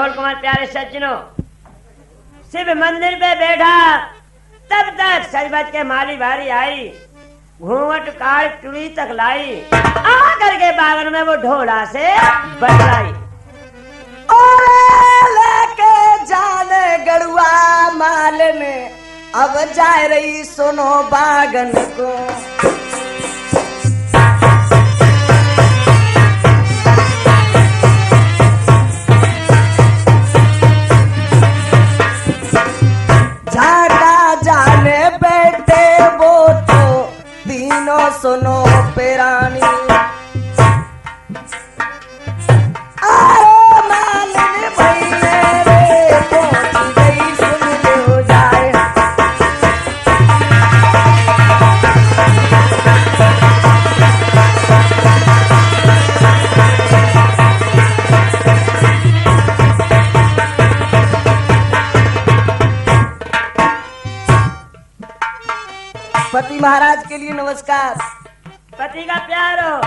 ढोल कुमार प्यारे सज्जनों, शिव मंदिर पे बैठा तब तक सज बज के माली बारी आई, घूंघट काट चुड़ी तक लाई, आकर के बागन में वो ढोला से बजलाई। लेके जाने गड़ुआ मालन अब जा रही सुनो बागन को। झाका जाने बैठे वो तो तीनों सुनो पेरानी। पति महाराज के लिए नमस्कार। पति का प्यार हो।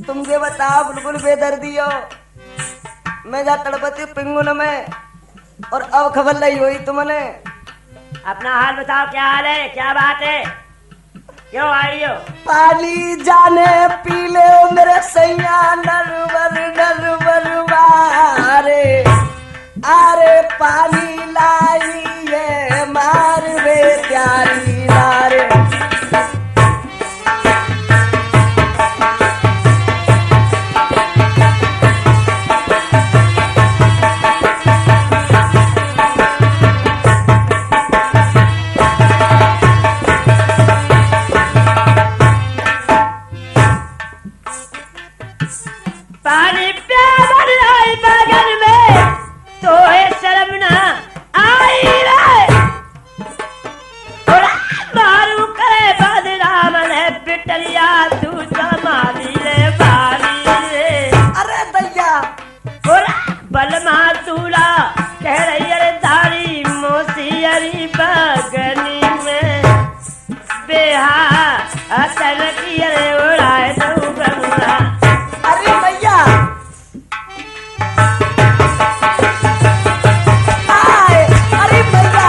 तुम ये बताओ बिल्कुल बेदर्दी हो। मैं जा तड़पती पिंगुन में और अब खबर नहीं हुई तुमने। अपना हाल बताओ, क्या हाल है, क्या बात है, क्यों आई हो? पानी जाने पी ले मेरे सैया नरवर नरवर वारे। अरे पानी लाई ये मार वे प्यारी नारे। पानी प्यार आई बागन में तो है शर्म ना आई रे। मारू करे बदनाम है पिटलिया तू संभाली रे बाली रे। अरे दैया बलमा तूला कह रही अरे दाढ़ी मोसी अरी बगनी में बेहा असल की अरे उड़ाए तो गंगा। अरे भैया अरे भैया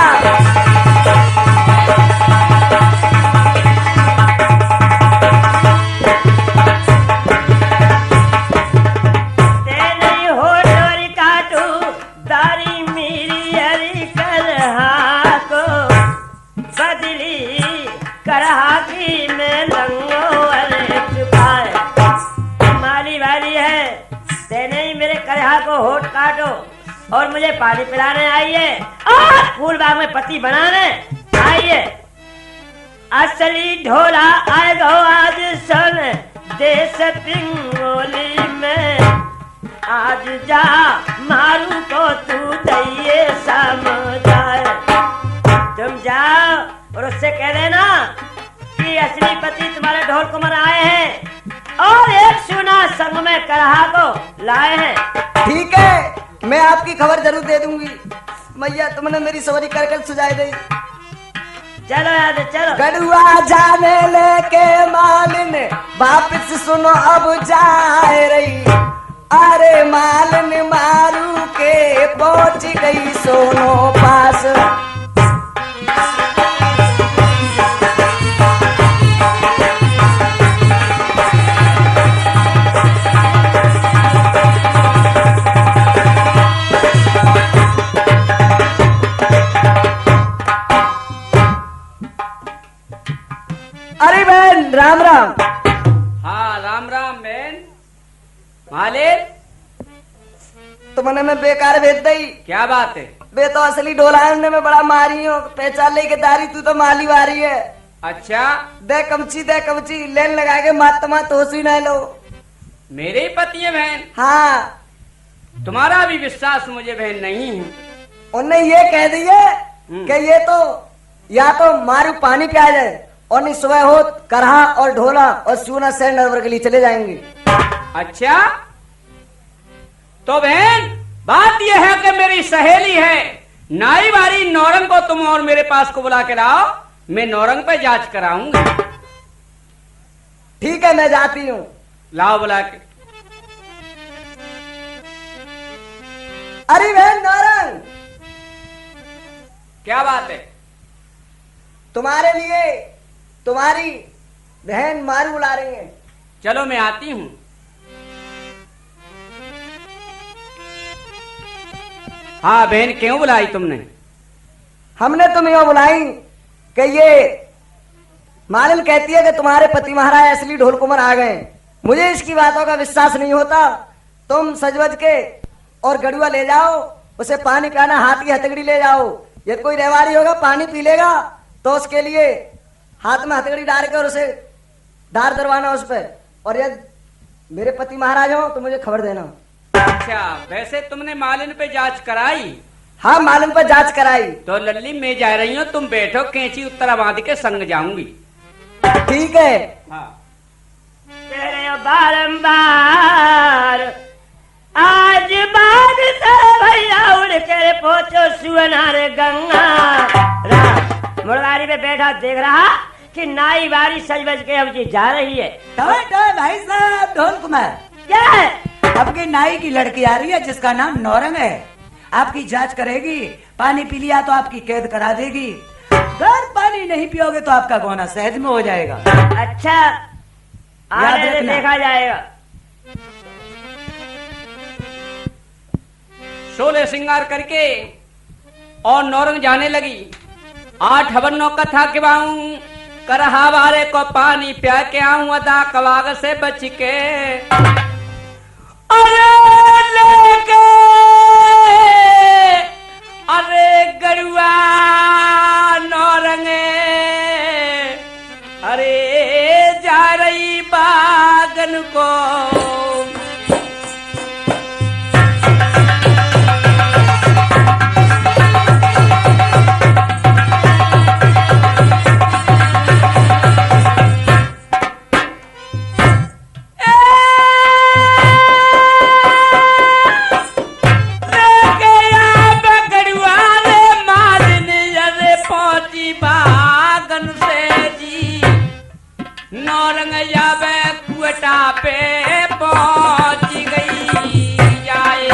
ते नहीं हो डोरी काटू दारी मेरी हरी करहा को बदली करहा की मैं लंगो अरे चुकाए। माली वाली है, ते नहीं मेरे करहा को होठ काटो और मुझे पानी पिलाने आइए और फूल बाग में पत्ती बनाने आइए। असली ढोला आएगा आज सन देश पिंगोली में। आज जा मारू को तू दैये समझाए। तुम जाओ और उससे कह देना कि असली पति तुम्हारे ढोल कुमार आए हैं और एक सुना संग में करहा को लाए हैं। ठीक है, मैं आपकी खबर जरूर दे दूंगी। मैया तुमने मेरी सवारी कर कर सुझाई दी। चलो याद चलो। गड़ुआ जाने लेके मालिन वापिस सुनो अब जा रही। अरे मालिन मारू के पहुंच गई सोनो पास। अरे बहन राम राम। हाँ राम राम बहन। मालिक तुमने मैं बेकार भेज दई। क्या बात है? बे तो असली ढोलाने में बड़ा मारी हो, पहचान ले के दारी तू तो माली वारी है। अच्छा दे कमची लेन लगा के मात मात होशी ना लो। मेरे ही पति है बहन। हाँ तुम्हारा भी विश्वास मुझे बहन नहीं है। उन्हें ये कह दिए कि ये तो या तो मारू पानी प्या जाए और नहीं सुबह हो करहा और ढोला और सूना से नरवर के लिए चले जाएंगे। अच्छा तो बहन बात यह है कि मेरी सहेली है नाई वाली नौरंग को तुम और मेरे पास को बुला के लाओ, मैं नौरंग पे जांच कराऊंगा। ठीक है मैं जाती हूँ। लाओ बुला के। अरे बहन नारंग, क्या बात है? तुम्हारे लिए तुम्हारी बहन मारू बुला रही है। चलो मैं आती हूँ। हाँ बहन, क्यों बुलाई तुमने? हमने तुम्हें यूं बुलाई कि ये मालिन कहती है कि तुम्हारे पति महाराज असली ढोल कुमार आ गए। मुझे इसकी बातों का विश्वास नहीं होता। तुम सजवज के और गड़ुआ ले जाओ, उसे पानी पिलाना, हाथ की हथकड़ी ले जाओ। यदि कोई रेवाड़ी होगा पानी पी लेगा तो उसके लिए हाथ में हथकड़ी डाल कर उसे दार दरवाना उस पर। और यदि मेरे पति महाराज हो तो मुझे खबर देना। अच्छा, वैसे तुमने मालिन पे जांच कराई? हाँ, मालिन पर जांच कराई। तो लल्ली मैं जा रही हूँ, तुम बैठो, कैंची उत्तरा बांध के संग जाऊंगी। ठीक है। हाँ। तेरे बारंबार आज बाद से भैया उड़ कर पहुंचो सुअनार गंगा। मुड़वारी पे बैठा देख रहा कि नाई बारी सज बज के अब जी जा रही है। भाई साहब ढोल कुमार, क्या है? आपकी नाई की लड़की आ रही है जिसका नाम नौरंग है। आपकी जांच करेगी, पानी पी लिया तो आपकी कैद करा देगी, अगर पानी नहीं पियोगे तो आपका गौना सहज में हो जाएगा। अच्छा, याद आने से रखना। देखा जाएगा। शोले श्रृंगार करके और नौरंग जाने लगी। 8 हवनों कथा केवाऊं, करहा वारे को पानी प्या के आऊं, अदा कवाग से बच के। अरे लेके अरे गरुआ नौरंगे, अरे जा रही बागन को। नौरंग जावे कुएटा पे पहुंच गई जाए।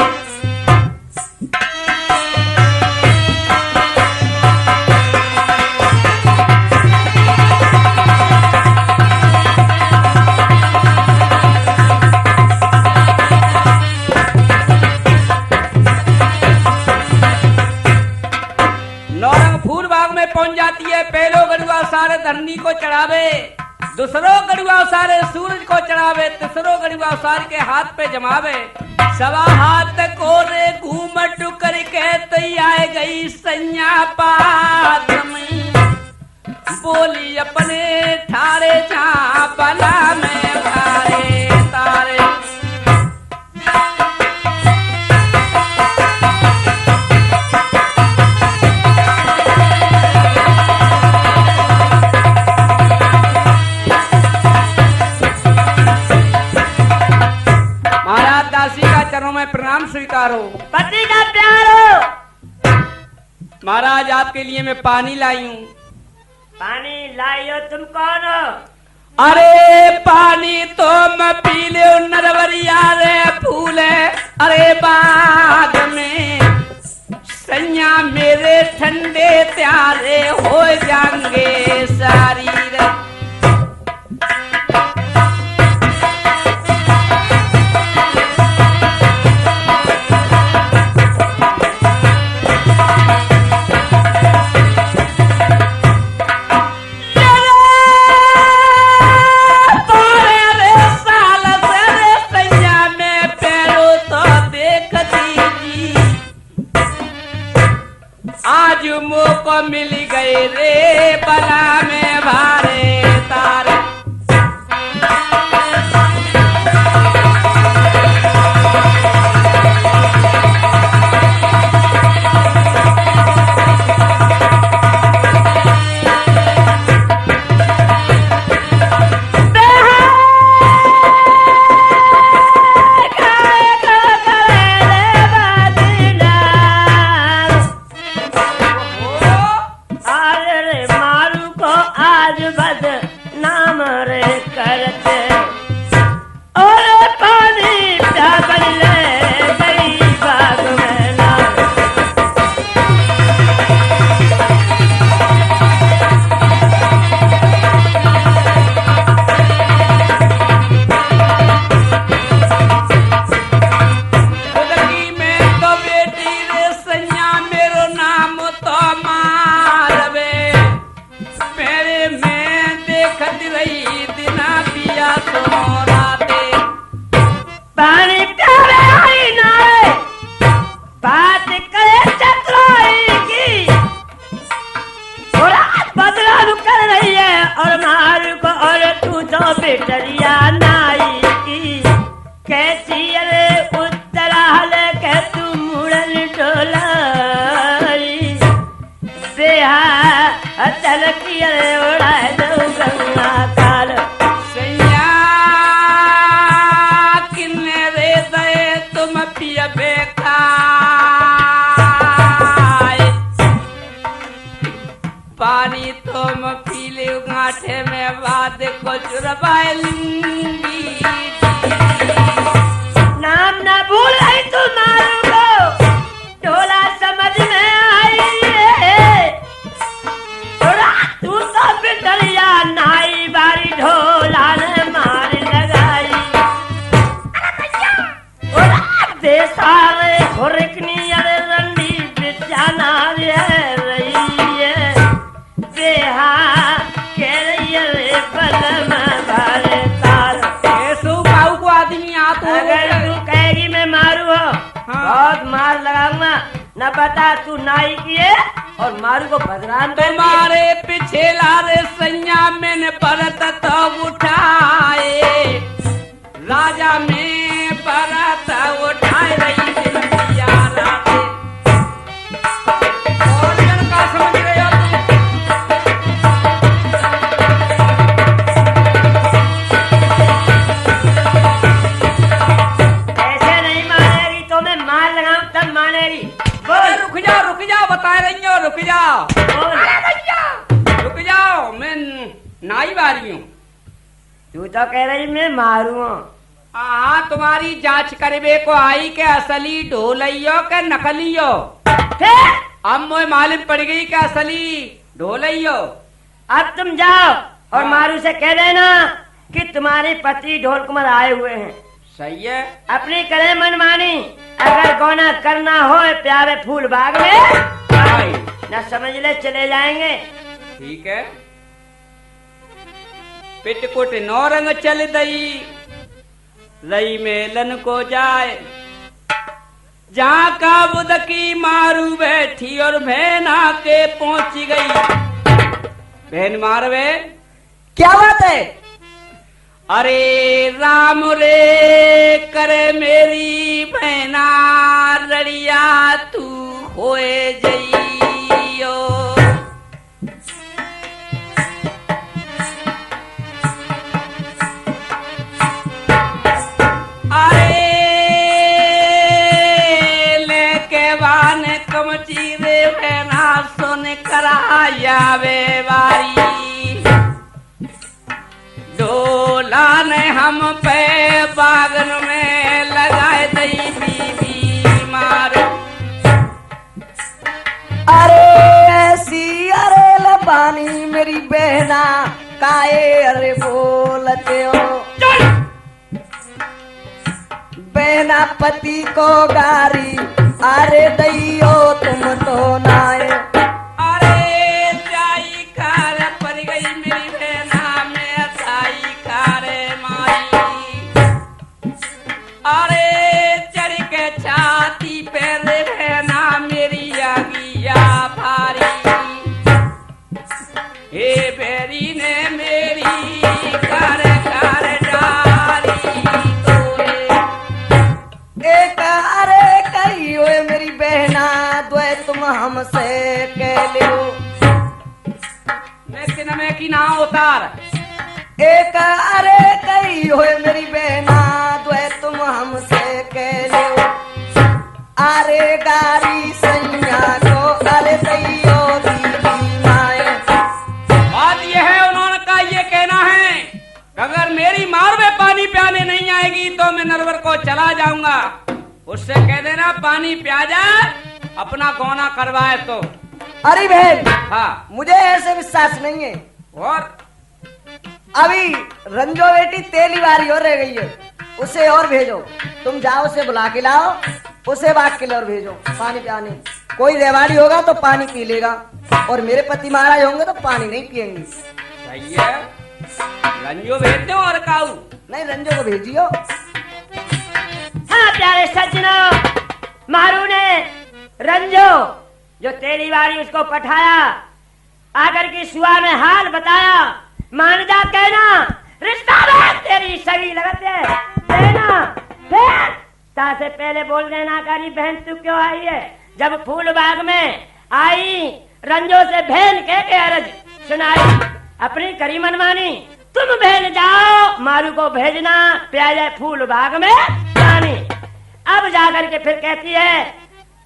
नौरंग फूल बाग में पहुंच जाती है। पहलो गरुआ सारे धरनी को चढ़ावे, दूसरो गरुआ सारे सूरज को चढ़ावे, तीसरो गरुआ सारे के हाथ पे जमावे। सवा हाथ को रे घूमट करके तई आए गई सैया पात में, बोली अपने ठारे जा बला में भारे तारे। चरणों में प्रणाम स्वीकार हो। पति का प्यार हो। महाराज आपके लिए मैं पानी लाई हूँ। पानी लाई हो? तुम कौन हो? अरे पानी तो मैं पी ले नरवरिया रे फूले, अरे बाग में सैया मेरे ठंडे प्यारे हो जाएंगे सारी रे। आज मौका मिल गए रे बला में भारे तारे। आज बद सो बिटरिया नाई की कैसी अरे उत्तराल के तू मुड़न डोलाई बेहा तलकी अरे उड़ाए दो गंगा काल सैया किन्ने रे दे तुम पिया बेका पानी तुम पी ले गांठे में बाद को चुरबाए लूंगी नाम ना भूल आई तू मारू को ढोला समझ में आई है थोड़ा तू तो बिटरिया नाई बारी ढोला ने मार लगाई थोड़ा बेसारे खुरकनी अरे रंडी बिचाना रही है बेहा के रही रे बलम बारे तार ऐसो बाऊ को आदमी आ तो अगर तू कहेगी मैं मारू हो बहुत मार लगाऊंगा न बता तू नाई की है और मारू को बदनाम कर दिया। तुम्हारे पीछे लारे सैया मैंने परत तो उठाए राजा में परत उठाए रही जिंदगिया राते और जन का समझ रहे हो ऐसे नहीं मानेगी तो मैं मार लगाऊं तब मानेगी बोल रुक जाओ बता रही हो रुक जाओ बोल रुक जाओ मैं नाई वाली हूँ तू तो कह रही मैं मारू हाँ तुम्हारी जांच करवे को आई के असली ढोलइयो के नकलियो फिर अब मुझे मालूम पड़ गई कि असली ढोलइयो अब तुम जाओ और मारू से कह देना कि तुम्हारे पति ढोल कुमार आए हुए हैं सही है अपनी करे मनमानी अगर गौना करना हो प्यारे फूल बाग में आई। न समझ ले चले जाएंगे ठीक है पिटकुट नौ रंग चल दई लई मेलन को जाए जहाँ का बुद की मारू बैठी और बहन आके पहुंच गई बहन मारवे क्या बात है? अरे राम रे करे मेरी बहना लड़िया तू होए जइयो अरे लेके बान कमची रे बहना सुन कराया वे बारी ढोला ने हम पे बागन में लगाए दई बीबी मारो अरे ऐसी अरे लबानी मेरी बहना काए अरे बोलते हो बहना पति को गारी अरे दैयो तुम तो नाए अरे जाई कार पर गई मेरी बहना में जाई कार माई अरे चढ़ के छाती पे रे बहना मेरी आगिया भारी हे बेरी ने मेरी कार कार डारी तोरे एक अरे कही हुए मेरी बहना द्वे तुम हमसे कह लो मैं की ना उतार एक अरे कही हुए मेरी बहना द्वे तुम हमसे कह लो अरे गारी सैया को अरे दैयो दीदी माए बात ये है उन्होंने कहा ये कहना है कि अगर मेरी मार में पानी पियाने नहीं आएगी तो मैं नरवर को चला जाऊंगा उससे कह देना पानी पिया जाए अपना गौना करवाए तो अरे बहन हाँ मुझे ऐसे विश्वास नहीं है और अभी रंजो बेटी तेली वारी और रह गई है उसे और भेजो तुम जाओ उसे बुला के लाओ उसे बाग के लिए और भेजो पानी पियाने कोई रेवाड़ी होगा तो पानी पी लेगा और मेरे पति महाराज होंगे तो पानी नहीं पियेंगे सही है रंजो भेज दो और काऊ नहीं रंजो को भेजियो हाँ प्यारे सज्जनों मारू ने रंजो जो तेरी बारी उसको पठाया आकर की सुआ में हाल बताया मान जा कहना रिश्ता में तेरी सगी लगते है देना फिर तासे पहले बोल देना करी बहन तू क्यों आई है। जब फूल बाग में आई रंजो से बहन के अर्ज सुनाई अपनी करी मनमानी। तुम बहन जाओ मारू को भेजना प्याजा फूल बाग में रानी। अब जाकर के फिर कहती है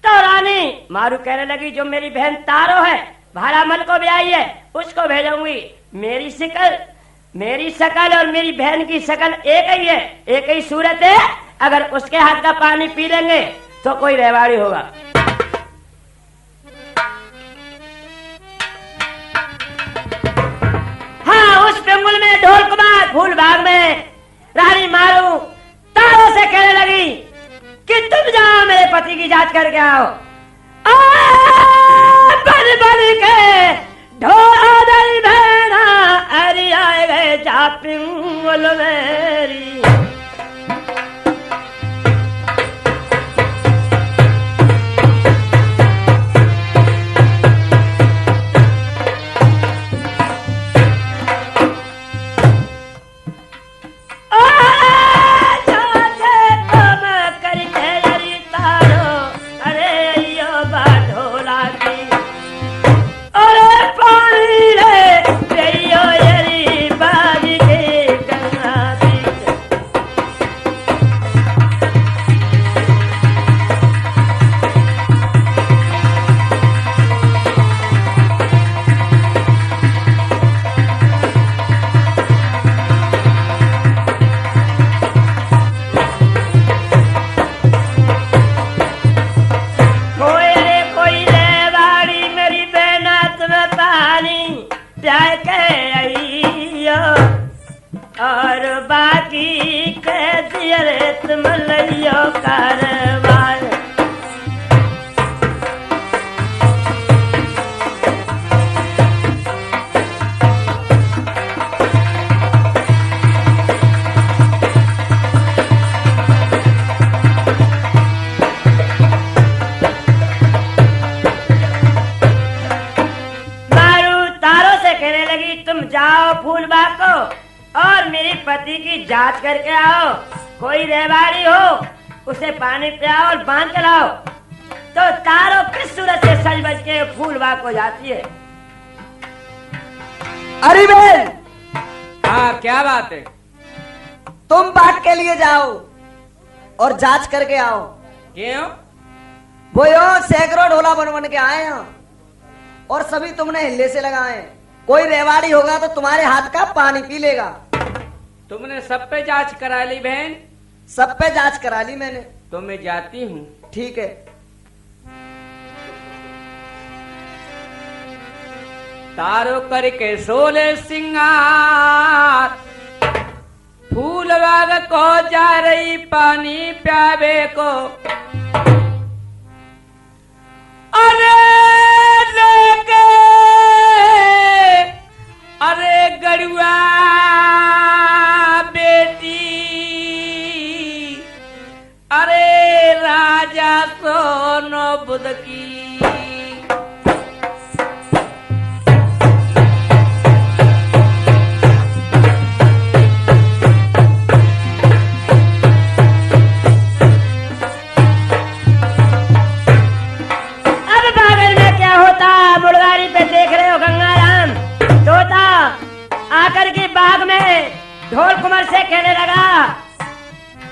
तो रानी मारू कहने लगी जो मेरी बहन तारो है भारामल को भी आई है उसको भेजूंगी। मेरी शकल और मेरी बहन की शकल एक ही है, एक ही सूरत है। अगर उसके हाथ का पानी पी लेंगे तो कोई रेवाड़ी होगा। हाँ उस पिंगुल में ढोल कुमार फूल बाग में रानी मारू तारों से कहने लगी कि तुम जाओ मेरे पति की जांच करके आओ। बन बन के ढोल बहना अरे आए गए जा पिंगुल मेरी। और बाकी के दियरे तुम लियो कारवार। मारू तारों से कहने लगी तुम जाओ फूल बाग को और मेरे पति की जांच करके आओ। कोई रेवाड़ी हो उसे पानी पिलाओ और बांध के लाओ। तो तारो किस सूरत से सज बज के फूल बाग को जाती है। अरे बहन हाँ क्या बात है। तुम बाग के लिए जाओ और जांच करके आओ। क्यों? वो यो सैकड़ों ढोला बन बन के आए हैं और सभी तुमने हिल्ले से लगाए। कोई रेवाड़ी होगा तो तुम्हारे हाथ का पानी पी लेगा। तुमने सब पे जांच करा ली बहन? सब पे जांच करा ली मैंने। तो मैं जाती हूँ। ठीक है। तारो करके सोले सिंगार फूल बाग को जा रही पानी प्यावे को। अरे लेके अरे गड़ुआ बेटी अरे राजा सोनो बुध की। आकर के बाग में ढोल कुमार से कहने लगा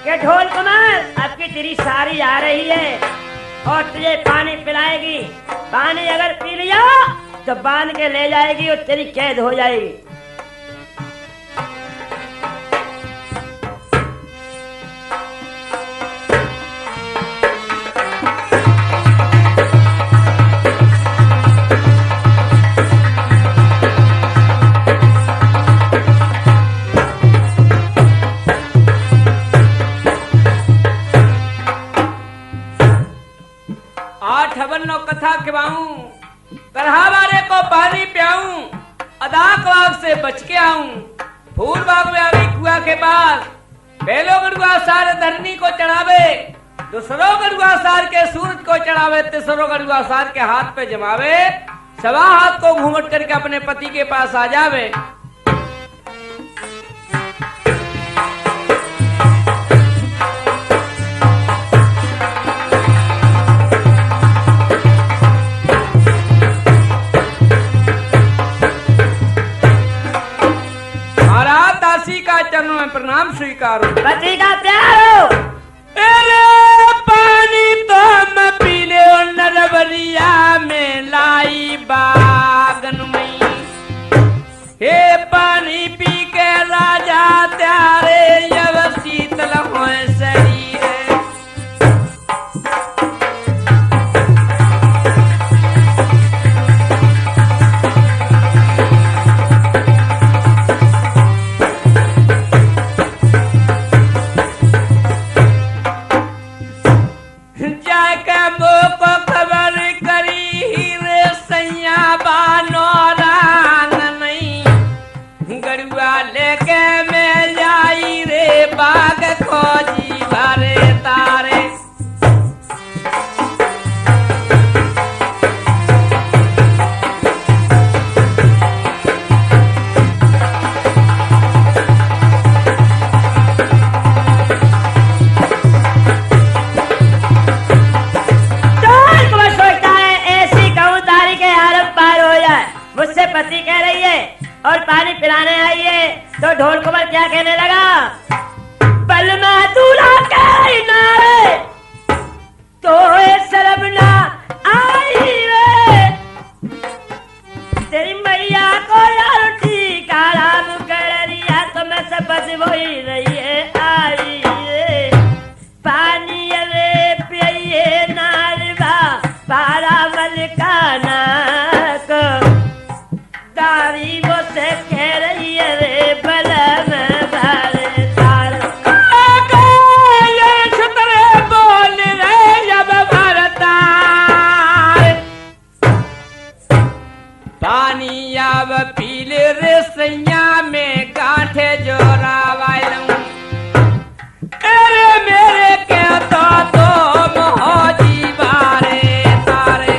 कि ढोल कुमार आपकी तेरी सारी आ रही है और तुझे पानी पिलाएगी। पानी अगर पी लिया तो बांध के ले जाएगी और तेरी कैद हो जाएगी। कथा खिवाऊं करहावारे को पानी पियाऊं अदा कवाब से बच के आऊं। फूल बाग में आवी कुआ के पास पहलो गड़ुआ सार धरनी को चढ़ावे दूसरो गड़ुआ सार के सूरज को चढ़ावे तीसरो गड़ुआ सार के हाथ पे जमावे सवा हाथ को घूंघट करके अपने पति के पास आ जावे। मैं प्रणाम स्वीकारूं। पति का प्यार हो। अरे पानी तो मैं पी ले नरबरिया में लाई बागन में, हे पानी पी के राजा त्यारे यव शीतल होए शरीर। जाके मोको खबर करी रे सैया बानो रांग नहीं, गरुआ लेके मैं जाई रे बाग खोजी भरे तारे। मुझसे पति कह रही है और पानी पिलाने आई है, तो ढोल कुंवर क्या कहने लगा? बल में दूल्हा के नारे तो शर्म ना आई रे, तेरी मैया को यार टीका राम कर रिया तो मैं सब बस वही रही है आई रे। पानी रे पिए नारवा पारा मलकाना तारी वो से कह रही है रे बल में भरे तार। ये छतरे बोल रे जब भरता पानी अब पीले रे सैया में गांठे जोरा वालूं। अरे मेरे के तो मोहजी बारे तारे।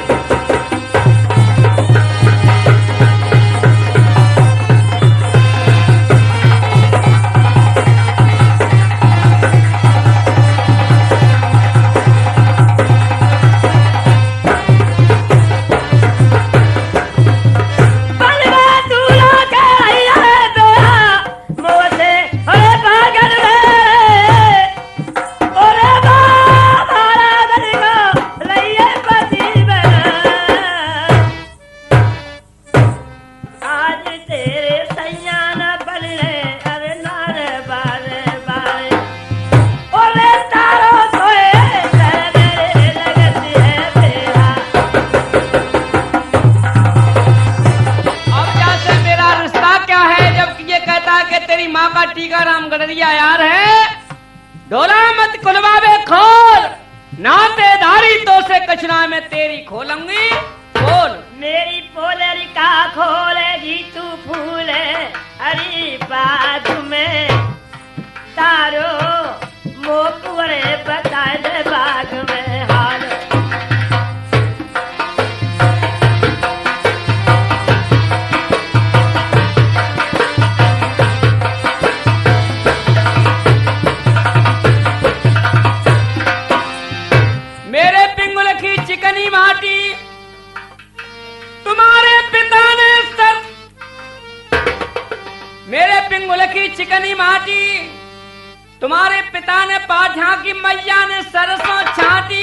टीकाराम गडरिया यार है, डोला मत कुलवावे खोल, नातेदारी तो से कचरा में तेरी खोलूंगी खोल। मेरी पोलरी का खोलेगी तू फूले हरी बाग में, तारो मोकुरे बता दे बाग में हाल। चिकनी माटी तुम्हारे पिता ने मेरे पिंगुल की चिकनी माटी तुम्हारे पिता ने पाठा की मैया ने सरसों छाटी,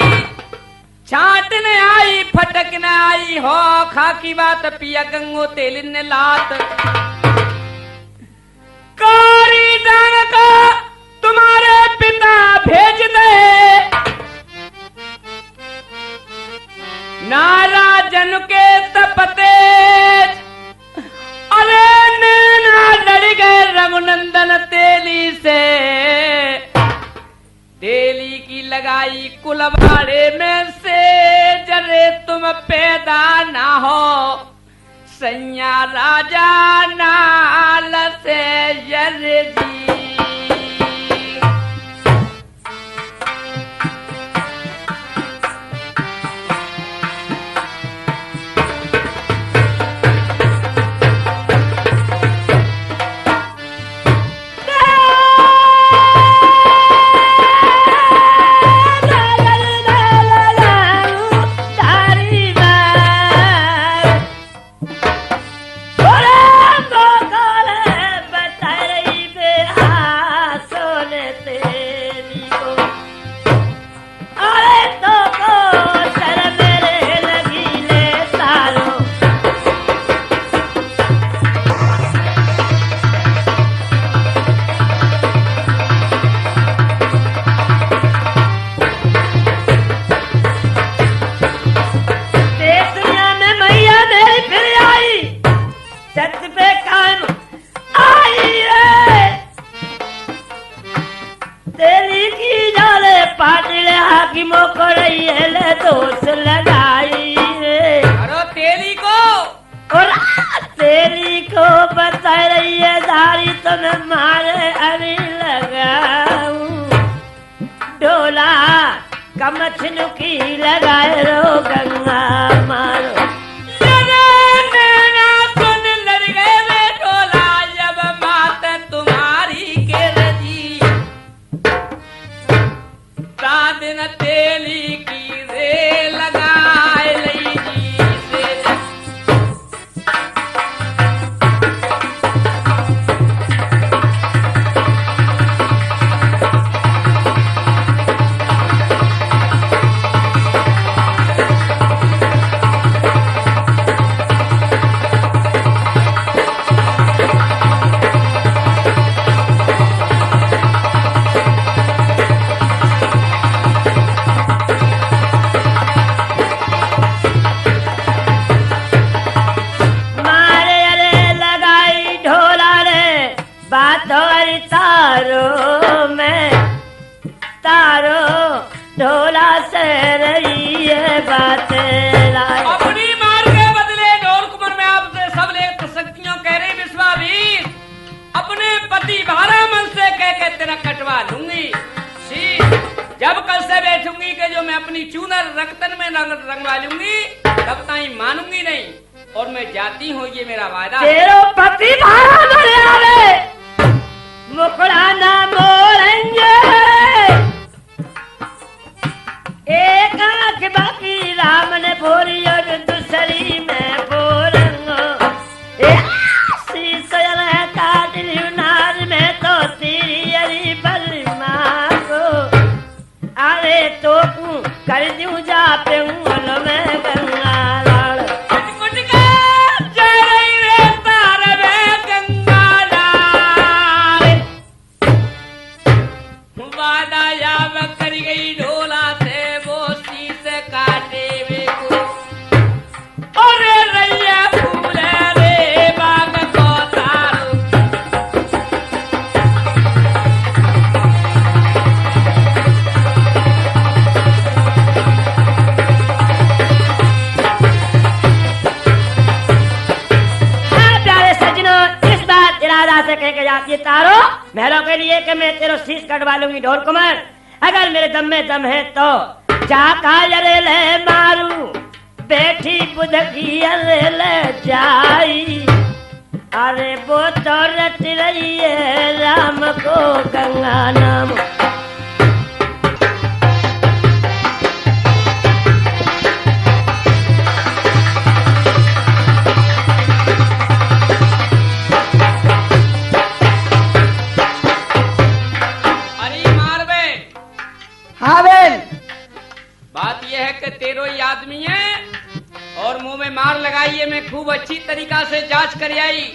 छाटने आई फटक न आई हो खाकी बात पिया गंगो तेल ने लात। कारी डांग का तुम्हारे पिता भेज दे, नाराजन के तपते अरे नैना लड़ गए रघुनंदन तेली से, तेली की लगाई कुलवाड़े में से जरे तुम पैदा ना हो, सैया राजा नाल से जरे जी। लगाए रो गंगा मारो। सुन लड़ गए वे ढोला जब बात तुम्हारी के रजी, दिन तेली की रे लगाए लई जी से। मारे अरे लगाई ढोला रे बातोरी तारो में, तारो ढोला से रही है बातें लाई। अपनी मार के बदले ढोल कुमार में आपसे सब लेख शक्तियों कह रही विश्वावीर, अपने पति भारा मन से कह के तेरा कटवा लूंगी। शीश जब कल से बैठूंगी कि जो मैं अपनी चूनर रक्तन में रंगवा लूंगी, तब ताई मानूंगी नहीं और मैं जाती हूँ, ये मेरा वादा है। तेरो पति भारा मरिया रे मुखड़ा ना मोड़ेंगे, एक आंख बाकी राम ने भोरी और दूसरी में बोरंगो। शीश काट लियो नार में तो तेरी अरी बलमा को, अरे तो कर दूं जा पे में गंगा लाल। से कह के जाती है तारो महलों के लिए कि मैं तेरा शीश कटवा लूंगी ढोल कुमार, अगर मेरे दम में दम है तो चाका अरे ले मारू बैठी बुध की अरे ले जाई। अरे वो तो रट रही है राम को गंगा नाम। हाँ बेन, बात यह है कि तेरो ही आदमी है और मुंह में मार लगाई है। मैं खूब अच्छी तरीका से जांच कर आई,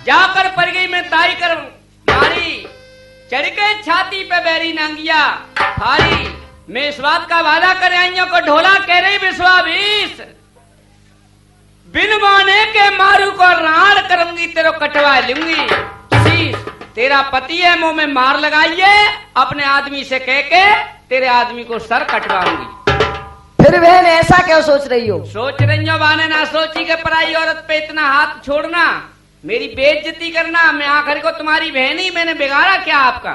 जाकर पड़ गई मैं ताई कर मारी, चढ़ के छाती पे बैरी नांगिया फारी। मैं इस बात का वादा कर आई हूं को ढोला कह रही विश्वाभीष, बिन माने के मारू को राण करूंगी, तेरो कटवा लूंगी। शीश तेरा पति है, मुंह में मार लगाइए, अपने आदमी से कह के तेरे आदमी को सर कटवाऊंगी। फिर बहन ऐसा क्यों सोच रही हो? सोच रही हो बाने ना सोची के पराई औरत पे इतना हाथ छोड़ना, मेरी बेइज्जती करना। मैं आखिर को तुम्हारी बहन ही, मैंने बिगाड़ा क्या आपका?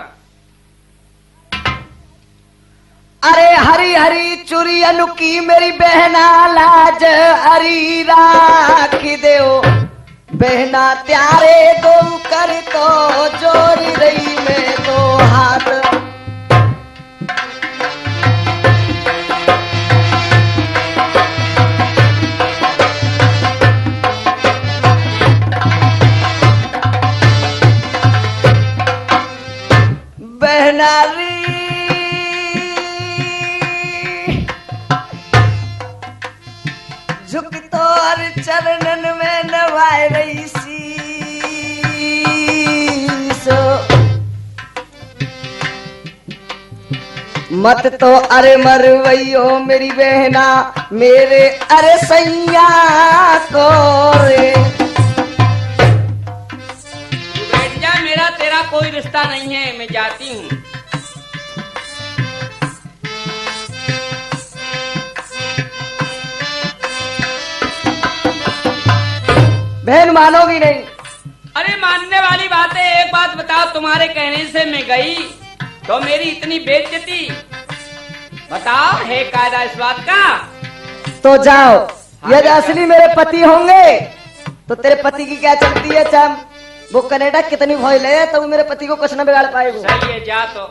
अरे हरी हरी चुरी अनुकी मेरी बहना लाज हरी राखी देओ, बहना त्यारे दो कर तो जोड़ी रही में दो हाथ। बहनारी झुक तो हर चरणन में नवाए रही सो, मत तो अरे मरवैयो मेरी बहना मेरे अरे सैया को रे। बैठ जा, मेरा तेरा कोई रिश्ता नहीं है, मैं जाती हूँ। बहन मानोगी नहीं? अरे मानने वाली बात है। एक बात बताओ, तुम्हारे कहने से मैं गई तो मेरी इतनी बेइज्जती, बताओ है कायदा इस बात का? तो जाओ, यदि बेटा। असली मेरे पति होंगे तो तेरे पति की क्या चलती है चाम, वो कनाडा कितनी भय ले तो मेरे पति को कुछ न बिगाड़ पाएगा। सही है, जा तो।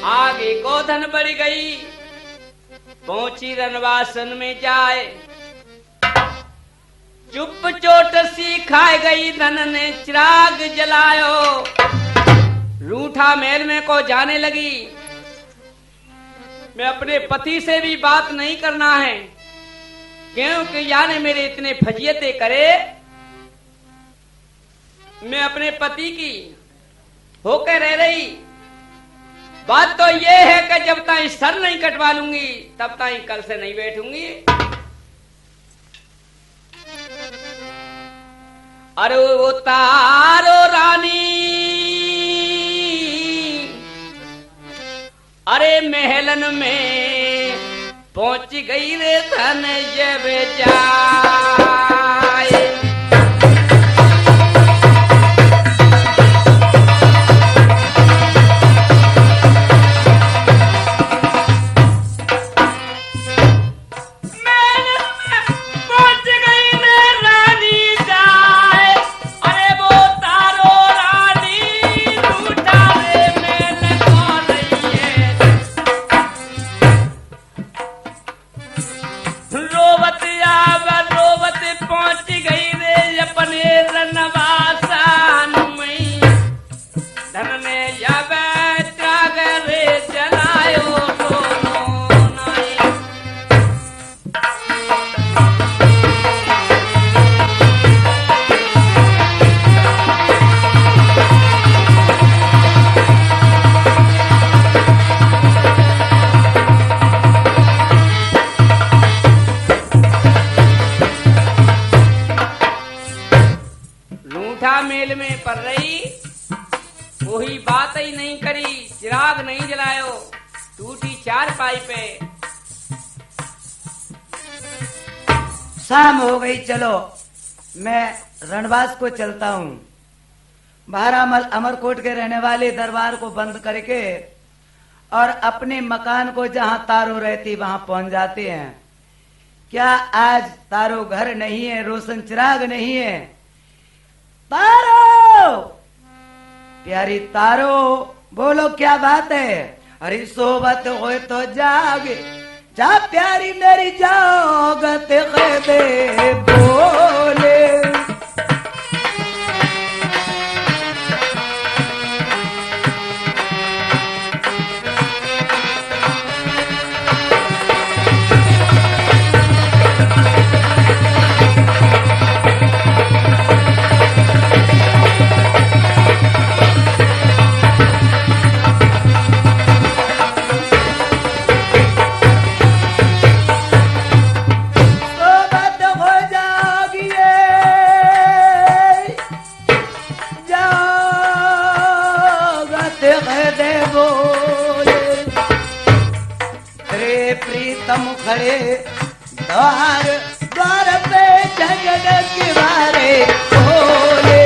आगे गोधन बढ़ गई, पहुंची रनवासन में जाए, चुप चोट सी खाए गई, धन ने चिराग जलायो, रूठा महल में को जाने लगी। मैं अपने पति से भी बात नहीं करना है, क्योंकि यानी मेरे इतने फजियते करे। मैं अपने पति की होकर रह रही, बात तो ये है कि जब तक सर नहीं कटवा लूंगी तब तक कल से नहीं बैठूंगी। अरे वो तारो रानी, अरे महलन में पहुंच गई रे धन जब जाए। मेल में पड़ रही, कोई बात ही नहीं करी, चिराग नहीं जलायो, टूटी चार पाई पे। शाम हो गई, चलो मैं रणवास को चलता हूँ। बहरामल अमरकोट के रहने वाले दरबार को बंद करके और अपने मकान को जहाँ तारो रहती वहां पहुंच जाते हैं। क्या आज तारो घर नहीं है, रोशन चिराग नहीं है? तारो, प्यारी तारो, बोलो क्या बात है? अरे सोबत हो तो जागे, जा प्यारी मेरी जागत दे बोले। खड़े द्वार द्वार पे जगन के बारे बोले।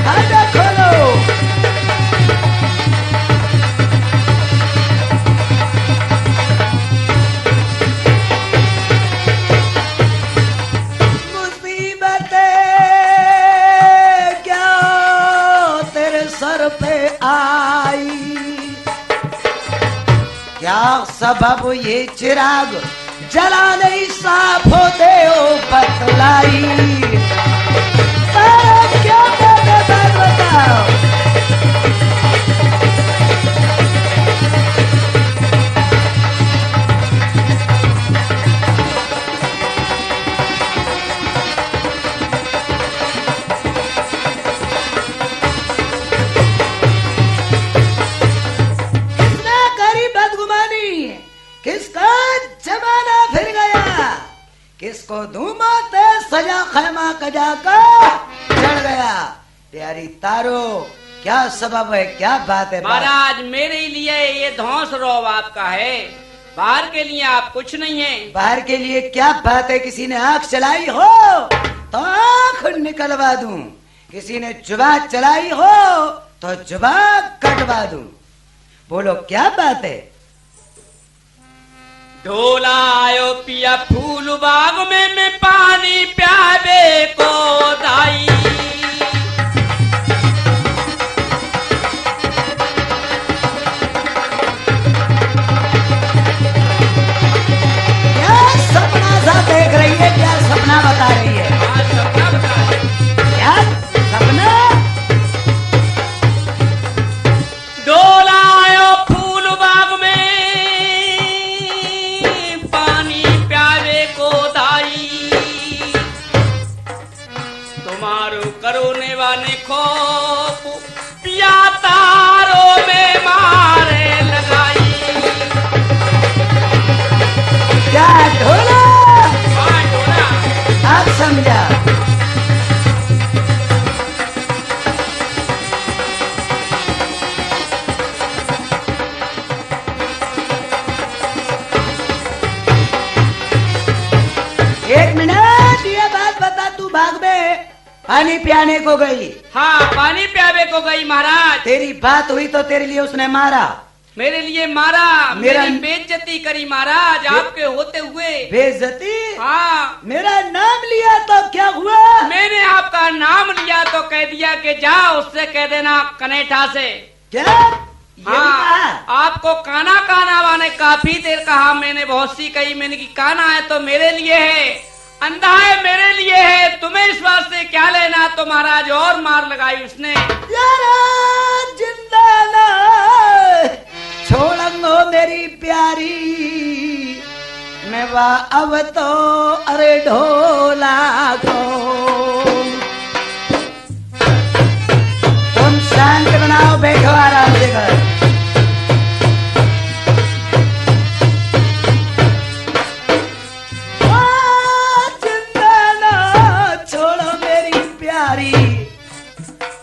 आजा खोलो, क्या सबब ये चिराग जला नहीं साफ होते हो बतलाई। क्या बताओ, किसका जमाना फिर गया, किसको धूमाते सजा खैमा कजा का चढ़ गया। प्यारी तारो, क्या सबब है, क्या बात है? महाराज मेरे लिए ये धौंस रौब आपका है, बाहर के लिए आप कुछ नहीं है। बाहर के लिए क्या बात है? किसी ने आंख चलाई हो तो आंख निकलवा दूं, किसी ने जुबान चलाई हो तो जुबान कटवा दूं। बोलो क्या बात है? ढोला आयो पिया फूल बाग में मैं पानी प्यावे को दाई। क्या सपना सा देख रही है? क्या सपना बता रही है? हाँ, सपना बता रहे। क्या सपना? ढोला आयो फूल बाग में पानी प्यावे को दाई। तुम्हारो करोने वाले खौफ पिया तारों में मारे लगाई। क्या ढोला? हाँ, ढोला। आप समझा? एक मिनट, ये बात बता, तू बाग में पानी पियाने को गई? हाँ, पानी प्यावे को गई महाराज। तेरी बात हुई तो तेरे लिए उसने मारा? मेरे लिए मारा, मेरा- मेरी बेइज्जती करी महाराज आपके होते हुए। बेइज्जती? हाँ, मेरा नाम लिया तो क्या हुआ? मैंने आपका नाम लिया तो कह दिया कि जाओ उससे कह देना कनेठा से। क्या ये भी हाँ, कहा? आपको काना काना वाने काफी देर कहा, मैंने बहुत सी कही, मैंने की काना है तो मेरे लिए है, अंधा है मेरे लिए है, तुम्हें इस बात से क्या लेना? तो महाराज और मार लगाई उसने। यारा जिंदा ना छोड़ंगो मेरी प्यारी, मैं वाह अब तो अरे ढोला को। तुम शांत बनाओ, बैठो आराम से घर। जिंदा ना छोड़ो मेरी प्यारी,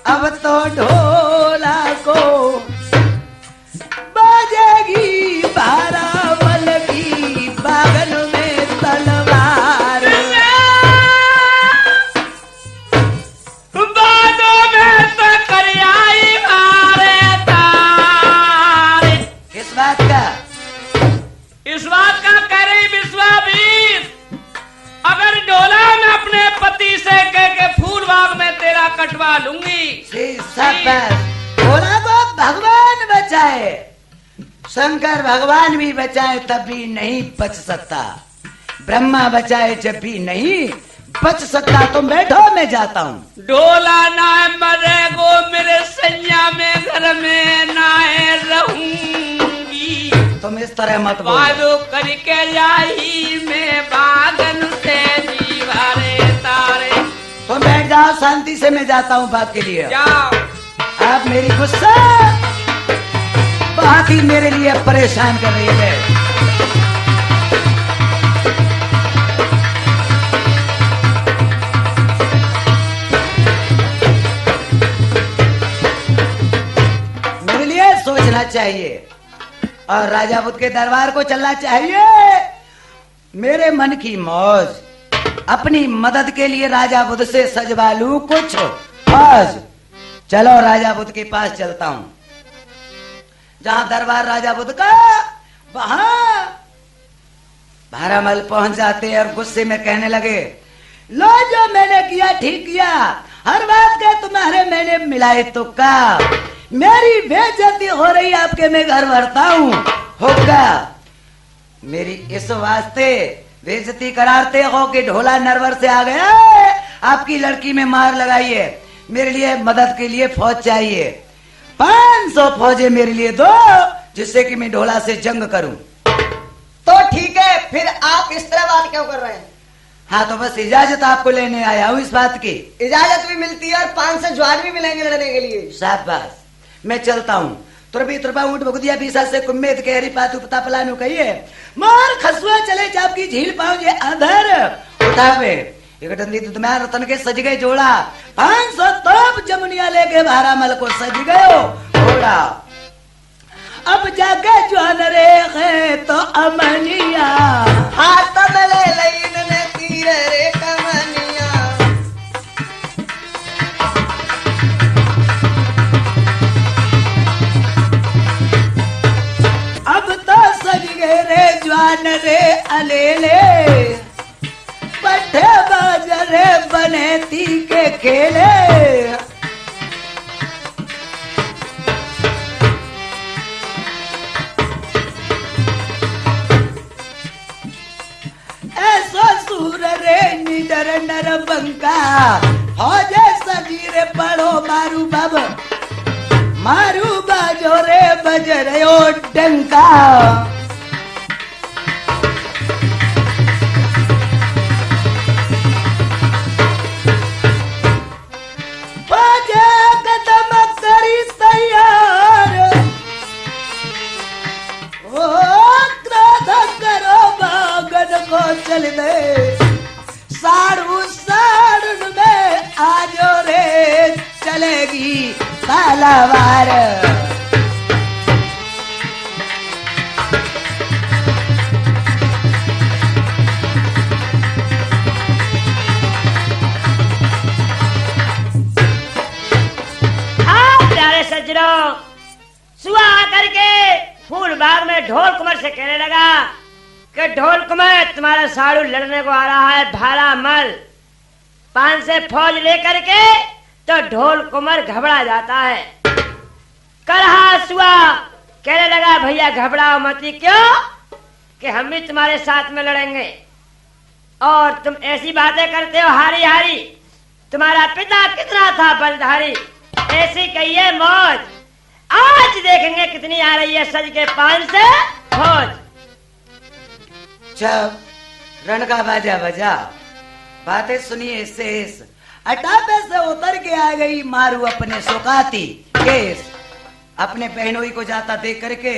अब तो ढोला को बाजेगी बारावल की बागन में तलवार। बादों में तो करियाई मारे तारे। किस बात का? इस बात का कह रही विश्वामीत्र, अगर डोला मैं अपने पति से कह के फूल बाग में तेरा कटवा लूंगी। ढोला को भगवान बचाए, शंकर भगवान भी बचाए तब भी नहीं बच सकता, ब्रह्मा बचाए जब भी नहीं बच सकता। तुम बैठो, मैं जाता हूँ। डोला ना मरेगो मेरे सैया में घर में ना रहूंगी। तुम इस तरह मत बोलो। वादो करके लाई मैं बागन से जीवारे तारे। तुम बैठ जाओ शांति से, मैं जाता हूँ बात के लिए। जाओ। आप मेरी गुस्सा बहुत ही मेरे लिए परेशान कर रही है। मेरे लिए सोचना चाहिए और राजा बुद्ध के दरबार को चलना चाहिए। मेरे मन की मौज, अपनी मदद के लिए राजा बुद्ध से सजवा लूं कुछ आज। चलो राजा बुद्ध के पास चलता हूं, जहां दरबार राजा बुद्ध का, वहां भारामल पहुंच जाते और गुस्से में कहने लगे, लो जो मैंने किया ठीक किया, हर बात के तुम्हारे मैंने मिलाए तो का, मेरी बेइज्जती हो रही आपके मैं घर भरता हूँ, होगा मेरी इस वास्ते बेइज्जती कराते हो कि ढोला नरवर से आ गया, आपकी लड़की में मार लगाइए, मेरे लिए मदद के लिए फौज चाहिए, 500 फौजे मेरे लिए दो, जिससे कि मैं ढोला से जंग करूं। तो ठीक है, फिर आप इस तरह बात क्यों कर रहे हैं? हाँ तो बस इजाजत आपको लेने आया हूँ इस बात की। इजाजत भी मिलती है और 500 जवान भी मिलेंगे लड़ने के लिए। शाबाश, मैं चलता हूँ। तुरबा ऊंट बगुदिया बीसा से कुम्मेद के हरी पातू पता पलानु कहिए, मार खसुआ चले जाप की झील पाओ ये आधर उठावे एक डंडी तुम्हारा रतन के सज गए जोड़ा, 500 तोप जमुनिया लेके भारामल को सज गयो घोड़ा। अब जाके ज्वान रे है तो अमनिया हाथ में ले लईन ने तीर रे कमनिया। अब तो सज गए रे ज्वान रे अलेले पट्टे बाजरे बने ती के खेले। ऐसा सूर रे निडर नर बंका हो जे सजीरे पड़ो मारू बाब मारू बाजो रे बजरयो डंका। बाजे कदम करी तैयार ओ क्रोध करो बागन को चल दे साड़ू साड़ू में आजो रे चलेगी तलवार। प्यारे सज्जनों, सुआ आकर के फूल बाग में ढोल कुमार से कहने लगा कि ढोल कुमार तुम्हारा साड़ू लड़ने को आ रहा है भाला मल। 5 से फौज लेकर के तो ढोल कुमार घबरा जाता है। करहा सुआ कहने लगा भैया घबराओ मती, क्यों कि हम भी तुम्हारे साथ में लड़ेंगे और तुम ऐसी बातें करते हो हारी हारी। तुम्हारा पिता कितना था बलधारी, ऐसी कहिए मौज। आज देखेंगे कितनी आ रही है सज के 5 से फौज। जब रण का बाजा बजा बातें सुनिए शेष अटापे से उतर के आ गई मारू अपने सुकाती केस। अपने बहनोई को जाता देख करके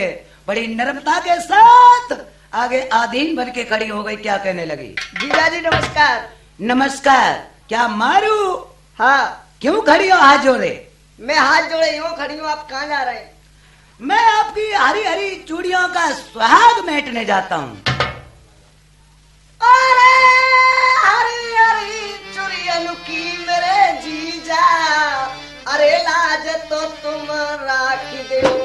बड़ी नर्मता के साथ आगे आधीन बन के खड़ी हो गई। क्या कहने लगी? जीजा जी नमस्कार। नमस्कार। क्या मारू? हाँ क्यों खड़ी हो हाथ जोड़े? मैं हाथ जोड़े यूं खड़ी हूँ, आप कहाँ जा रहे हैं? मैं आपकी हरी हरी चूड़ियों का सुहाग मेटने जाता हूँ। अरे हरी हरी चुरियन की मेरे जीजा, अरे लाज तो तुम राख दो।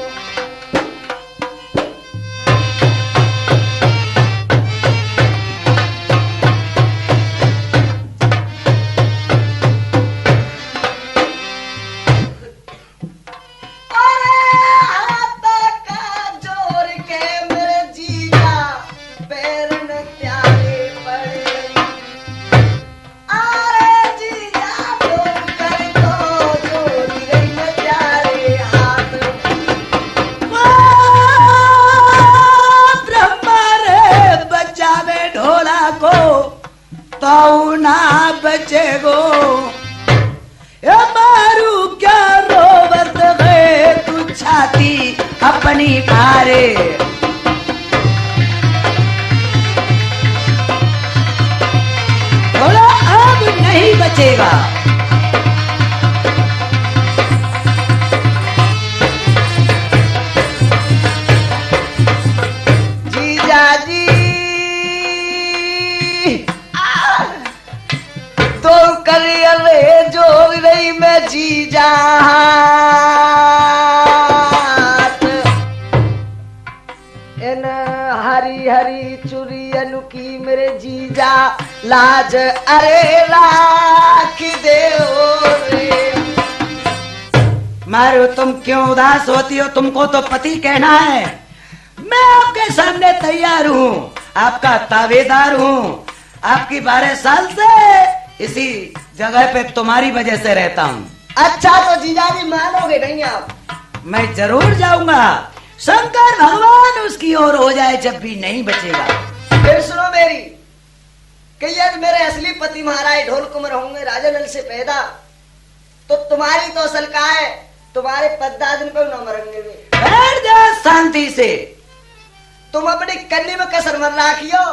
तो ना बचेगो ए मारू क्या रोवत है तू छाती अपनी मारे। बोला अब नहीं बचेगा। जीजा जी तो करिए जोड़ रही मैं जीजा, इन हरी हरी चुरियन की मेरे जीजा लाज अरे राख दे रे। मारो तुम क्यों उदास होती हो? तुमको तो पति कहना है। मैं आपके सामने तैयार हूँ, आपका तावेदार हूँ। आपकी 12 साल से इसी जगह पे तुम्हारी वजह से रहता हूँ। अच्छा तो जीजा जी मानोगे नहीं आप? मैं जरूर जाऊंगा। शंकर भगवान उसकी ओर हो जाए जब भी नहीं बचेगा। फिर सुनो मेरी कि यदि मेरे असली पति महाराज ढोल कुंवर होंगे राजा नल से पैदा, तो तुम्हारी तो असल का है, तुम्हारे पद्दादन को न मरेंगे। बैठ जा शांति से। तुम अपनी कन्नी में कसर मत राखियो,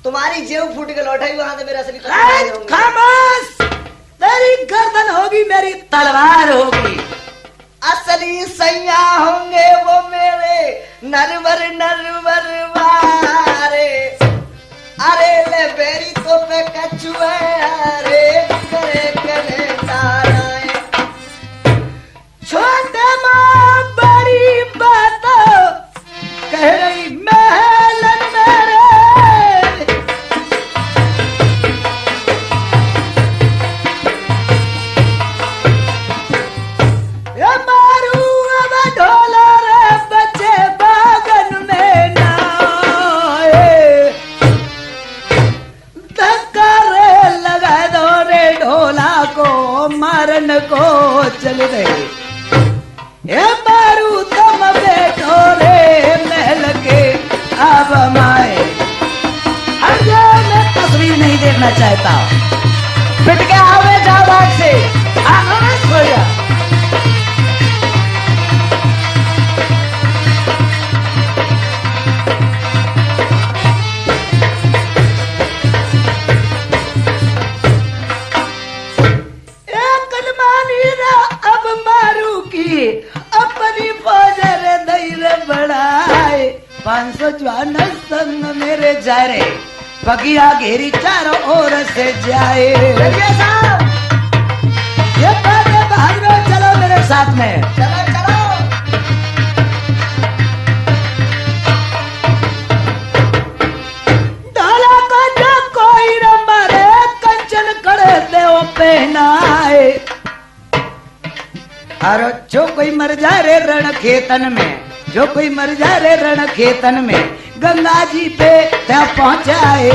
तुम्हारी जेब फूट के लौटाई वहां से मेरे असली पति महाराज होंगे। खामोश, तेरी गर्दन होगी मेरी तलवार होगी। असली सैया होंगे वो मेरे नरवर नरवर वारे अरे ले बेरी तो पे कछुए अरे करे करे ताराए छोटे माँ बड़ी बात कह रही महलन मेरे ये मारू अब ढोला रे बच्चे बागन में ना धक्का रे लगा दो रे ढोला को मारन को चल रहे ये मारू तुम बैठो रे महल के अब माए हर मैं तस्वीर नहीं देखना चाहता पिट के आवे जाओ बाग से आनंद हो जा अब मारू की अपनी फौजर धैर्य बढ़ाए 500 जवान संग मेरे जा रे बगिया घेरी चारों ओर से जाए ये बातें भाग लो चलो मेरे साथ में चलो चलो ढोला को जो कोई न मारे कंचन करे दे वो पहनाए और जो कोई मर जाए रे रण खेतन में जो कोई मर जाए रे रण खेतन में गंगा जी पे त्या पहुंचाए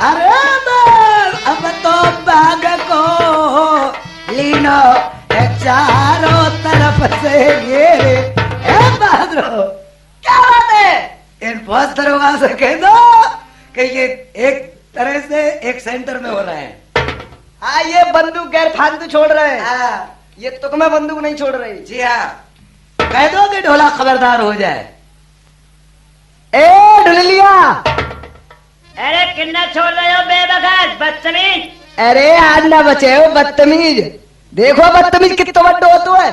अरे अब तो बाग को लीनो चारों तरफ से घेरे बहादुर क्या बात है इन बहुत दरोगा से कह दो कि ये एक तरह से एक सेंटर में हो रहे हैं हाँ ये बंदूक गैर फालतू छोड़ रहे हैं ये तुकमा बंदूक नहीं छोड़ रही जी हाँ कह दो कि ढोला खबरदार हो जाए ए ढुलिया अरे किन्ना छोड़ रहे हो बेबगैर बदतमीज अरे आज ना बचे हो बदतमीज देखो बदतमीज कितना बड्डो हो तो है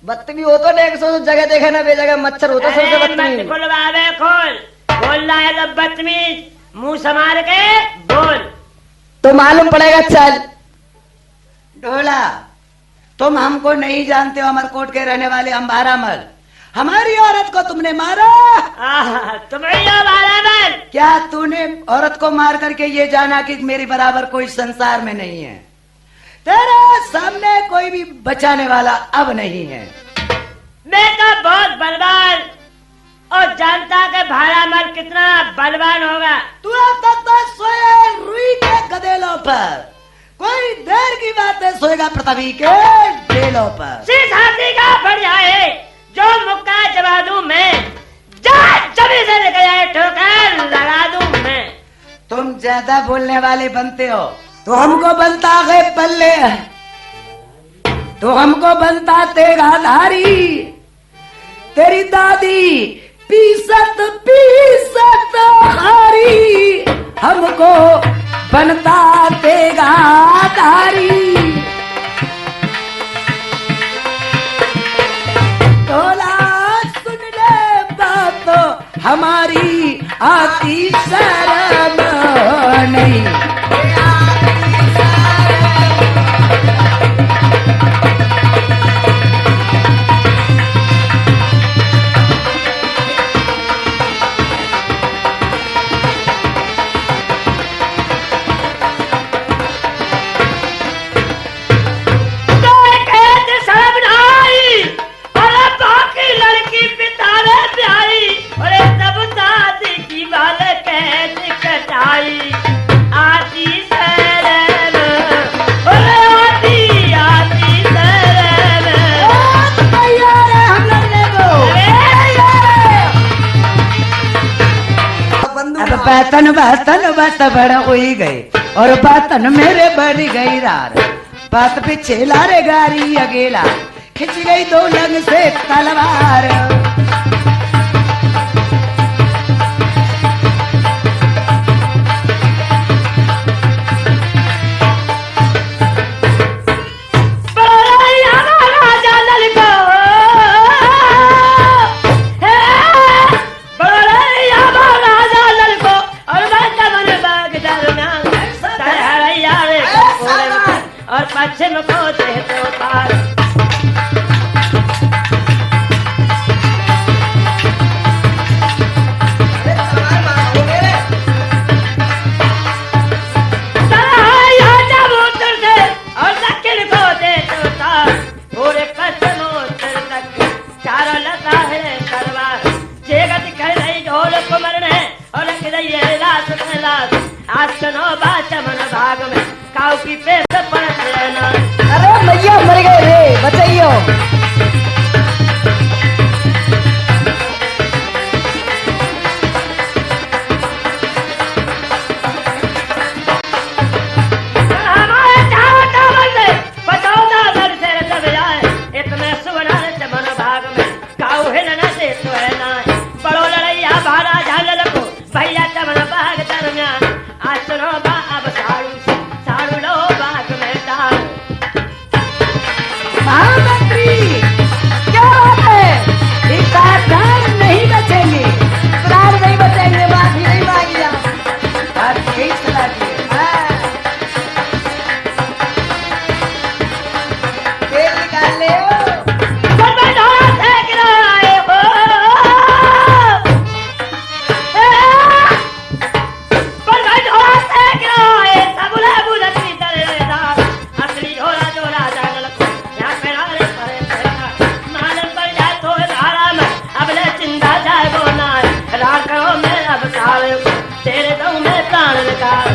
बदतमीज हो तो देख सो जगह देखे ना बेजगह मच्छर होता सबसे बदतमीज खुलवावे खोल बोल रहा है तो बदतमीज मुंह संभाल के बोल तो मालूम पड़ेगा चल ढोला तुम हमको नहीं जानते हो अमरकोट के रहने वाले हम बारामल हमारी औरत को तुमने मारा तुम्हें बारामल क्या तूने औरत को मार करके ये जाना कि मेरी बराबर कोई संसार में नहीं है तेरे सामने कोई भी बचाने वाला अब नहीं है मैं तो बहुत बलवान और जानता कि भारामल कितना बलवान होगा तू अब तक तो सोया रुई के गदेलों पर कोई देर की बात है सोएगा पृथ्वी के डेलों पर जिस हाथी का बढ़िया है जो मुक्का जवा दूं मैं जमी से निकल ठोकर लगा दूं मैं तुम ज्यादा बोलने वाले बनते हो तो हमको बनता है पल्ले तो हमको बनता तेगा धारी तेरी दादी पीसत पीसत हारी हमको बनता तेगा धारी तोला सुन ले बात हमारी आती शर्म नहीं बतन बतन बत बड़ हुई गई और बतन मेरे बड़ी गई रार बात पीछे लारे गारी अकेला खिंच गई दो लंग से तलवार दास आज सुनो बात मन भाग में काऊ की पेट पड़त रहना। अरे मैया मर गए रे, बचाइयो। हमारे चारों टावर से बचाओ ना दर से रच जाए इतने सुवर्ण से मन भाग में काऊ हिलना से तो है ना बड़ो लड़ैया भाड़ा झाल को भैया चमन बाग दरमियान आज सुनो बा अब साड़ू लो बाग में डाल। महामंत्री क्या बात है, इस बार प्राण नहीं बचेंगे, प्राण नहीं बचेंगे, माफी नहीं मांगी आप। बात यही सलाह दी है। हाँ। तेल निकाल ले ओ। पर मैं ढोला फेंक रहा हो पर मैं ढोला फेंक रहा है सबुला बुलत की तरह असली ढोला ढोला जागल को यहाँ पे नारे परे परे मालूम पड़ जाए तो धारा में अब ले चिंता जाए बोना रार करो मैं अब सारे तेरे दम में प्राण निकाल।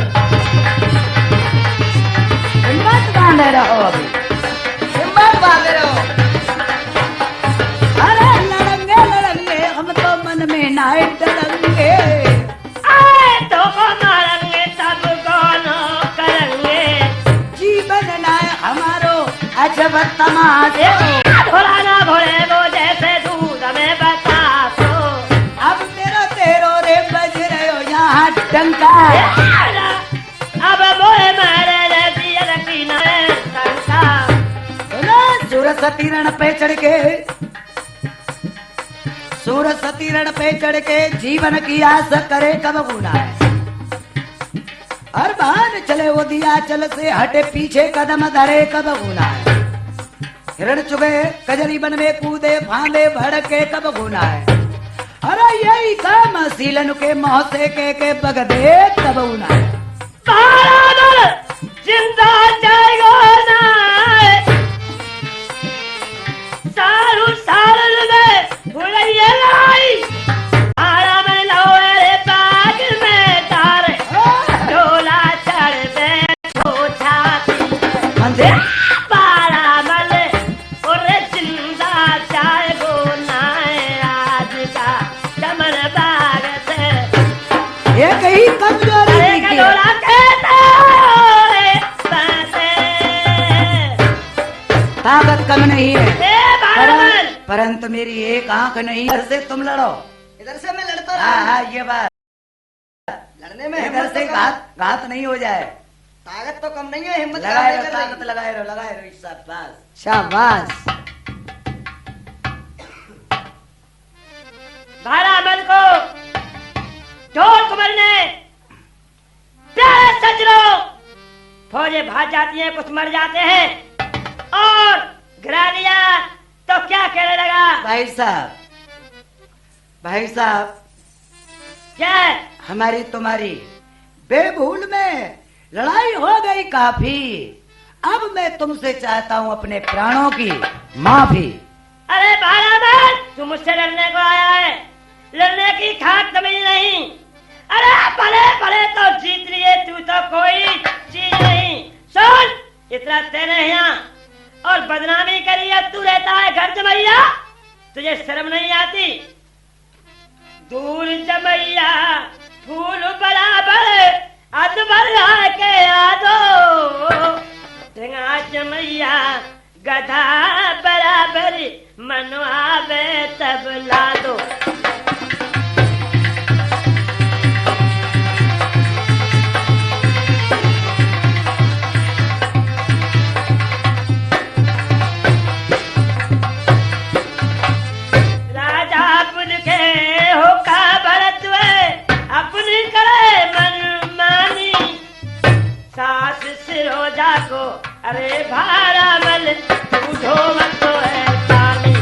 हिम्मत बांधे रहो अभी। हिम्मत बांधे रहो। अरे लड़ेंगे हम तो मन में नाय डरेंगे। आए तो को मारेंगे तब कौन करेंगे जीवन नाय हमारो अजब तमाशे। भोला ना भोले वो जैसे दूध में बतासो अब मेरा तेरो रे बज रहे हो यहाँ डंका। अब मोए मारे रे दिया की न शंका। सूरज सती रण पे चढ़ के सूरज सती रण पे चढ़ के जीवन की आस करे कब गुना है। हर बहान चले वो दिया चल से हटे पीछे कदम धरे कब गुना है। हिरण चुगे कजरी बन में कूदे फांदे भड़के कब गुना है। अरे यही काम सीलन के मोह से के बगदे कब गुना है। महाराज जिंदा जाएगा ना सारू सारू में भुलैया लाई आरा में लोए बाग में तारे ढोला चढ़ बैठो छाती मंदिर पारा मल और जिंदा जाएगो ना आज का चमन बाग से ये कहीं कमजोरी अरे दिखी है। ढोला कहता है बाते ताकत कम नहीं है भारत परंतु मेरी एक आंख नहीं। इधर से तुम लड़ो। इधर से मैं लड़ता हाँ रहा। हाँ ये बात लड़ने में इधर हिम्मत से तो कम- घात नहीं हो जाए। ताकत तो कम नहीं है, हिम्मत लगाए काम रहो नहीं कर रही। ताकत लगाए रहो शाबाश। शाबाश। भारामल को ढोल कुमार ने प्यारे सजनों फौजें भाग जाती हैं कुछ मर जाते हैं और गिरा लिया तो क्या कहने लगा भाई साहब क्या हमारी तुम्हारी बेभूल में लड़ाई हो गई काफी। अब मैं तुमसे चाहता हूँ अपने प्राणों की माफी। अरे भारामल तू मुझसे लड़ने को आया है लड़ने की खाक तमीज नहीं। अरे भले भले तो जीत लिए तू तो कोई चीज नहीं। सुन इतना तेरे यहाँ और बदनामी करी है तू रहता है घर जमैया तुझे शर्म नहीं आती। दूर जमैया फूल बराबर अदबर के यादो ढंगा जमैया गधा बराबर मनवा बे तब ला दो। राजा पुन के होका भरत अपनी करे मन मानी सास सिरोजा को अरे भारामल तू मत तो है सानी।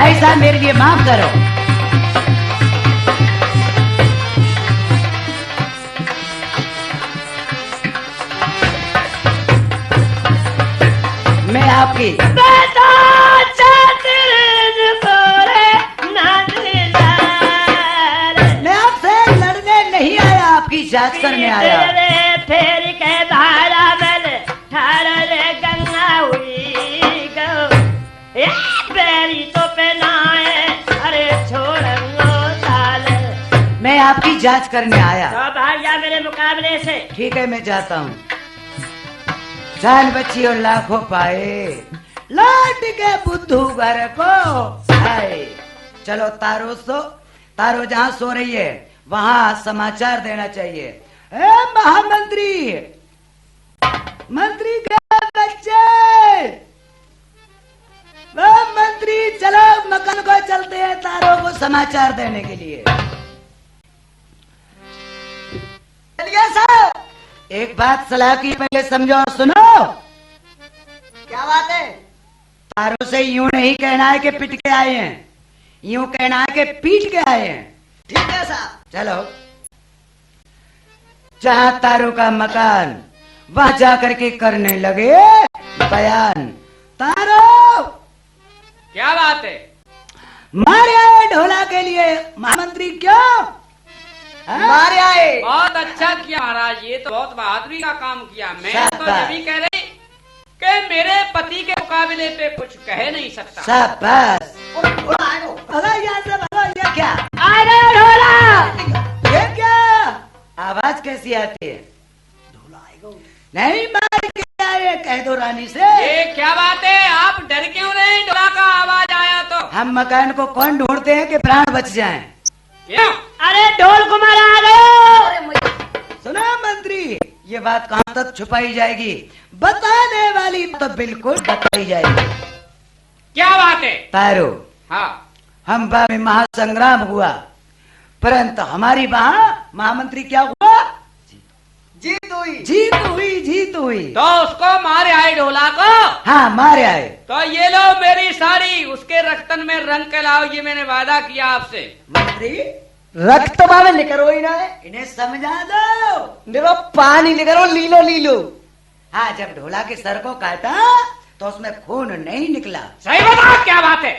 ऐसा मेरे लिए माफ करो। मैं आपकी बेटा चातिरन कोरे ना दिलार। मैं आपसे लड़ने नहीं आया आपकी जांच करने आया। रे फेर के धारा में ठाड़ रे गंगा हुई गो ए बेरी तो पहनाए अरे छोड़ो ताल। मैं आपकी जांच करने आया। तो भाग जा मेरे मुकाबले से। ठीक है, मैं जाता हूँ। जान बची और लाखों पाए, लौट के बुद्धू घर को आए। चलो तारो जहाँ सो रही है वहाँ समाचार देना चाहिए। ए महामंत्री, मंत्री के बच्चे, वो मंत्री, चलो मकान को चलते हैं तारो को समाचार देने के लिए। चलिए साहब। एक बात सलाह की पहले समझो और सुनो। क्या बात है? तारों से यूं नहीं कहना है कि पिट के आए हैं, यूं कहना है कि पीट के आए हैं। ठीक है साहब। चलो, जहां तारों का मकान वहां जाकर के करने लगे बयान। तारो, क्या बात है? मारे आए ढोला के लिए महामंत्री, क्यों? हाँ? मारे आए। बहुत अच्छा किया महाराज, ये तो बहुत बहादुरी का काम किया। मैं तो शाबाश। ये भी कह रही कि मेरे पति के मुकाबले पे कुछ कह नहीं सकता। शाबाश। आएगो। भगा यहाँ से, भगा। ये क्या? आ गए ढोला। ये क्या आवाज कैसी आती है? नहीं, मार के आए, कह दो रानी से। ये क्या बात है? आप डर क्यों रहे? ढोला का आवाज आया तो हम मकान को कौन ढूंढते हैं कि प्राण बच जाएं? क्यों? अरे ढोल कुमार आ गए। सुनो मंत्री, ये बात कहाँ तक छुपाई जाएगी? बताने वाली तो बिल्कुल बताई जाएगी। क्या बात है? तारो, हाँ, हम बा में महासंग्राम हुआ, परंतु हमारी वहां महामंत्री क्या हुआ? जीत हुई। जीत हुई, जीत हुई। तो उसको मारे आए ढोला को। हाँ, मारे आए। तो ये लो मेरी साड़ी, उसके रक्तन में रंग के लाओ, ये मैंने वादा किया आपसे। मंत्री, रक्त में निकरो ही ना है। इन्हें समझा दो। देखो पानी निकरो, लीलो लीलो। हाँ, जब ढोला के सर को काटा तो उसमें खून नहीं निकला। सही बता, क्या बात है?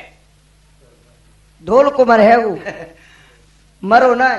ढोल कुमार है वो। मरो ना।